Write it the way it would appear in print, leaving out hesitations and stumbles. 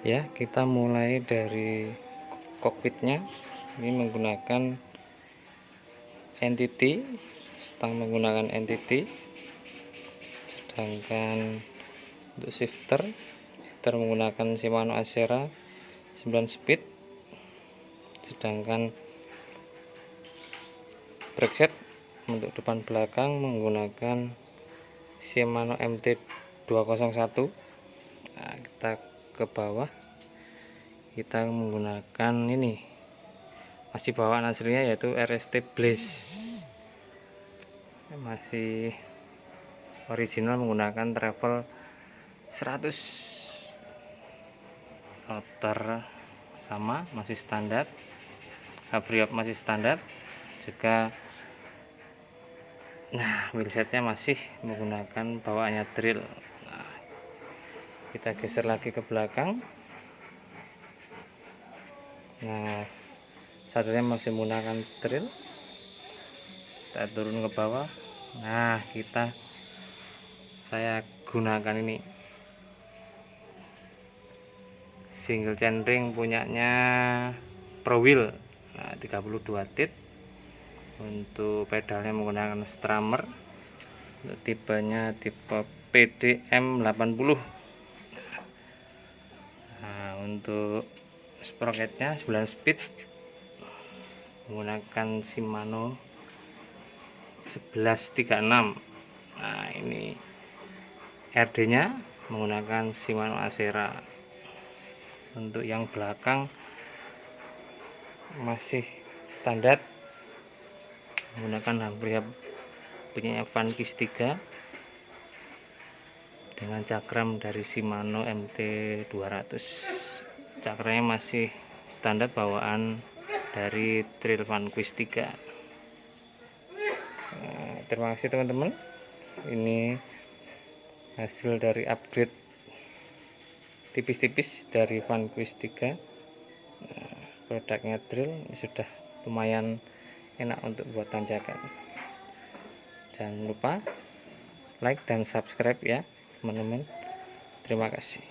Ya, kita mulai dari kokpitnya. Ini menggunakan entity, stang menggunakan entity, sedangkan untuk shifter menggunakan Shimano Acera 9 speed, sedangkan brake set untuk depan belakang menggunakan Shimano MT 201. Nah, kita ke bawah, kita menggunakan ini masih bawaan aslinya yaitu RST Blaze, masih original menggunakan travel 100, rotor sama masih standar, hub masih standar juga. Nah, wheelsetnya masih menggunakan bawaannya drill. Nah, kita geser lagi ke belakang. Nah, sadarnya masih menggunakan drill. Kita turun ke bawah. Nah, saya gunakan ini single chainring punyanya ProWheel. Nah, 32 tit. Untuk pedalnya menggunakan strummer. Untuk tipenya tipe PDM 80. Nah, untuk sprocketnya 9 speed menggunakan Shimano 1136. Nah, ini RD nya menggunakan Shimano Acera. Untuk yang belakang masih standar menggunakan hub punya Vankis 3 dengan cakram dari Shimano MT 200. Cakramnya masih standar bawaan dari Trail Vanquish 3. Nah, terima kasih teman-teman. Ini hasil dari upgrade tipis-tipis dari Vanquish 3. Nah, produknya drill sudah lumayan enak untuk buat tanjakan. Jangan lupa like dan subscribe ya teman-teman. Terima kasih.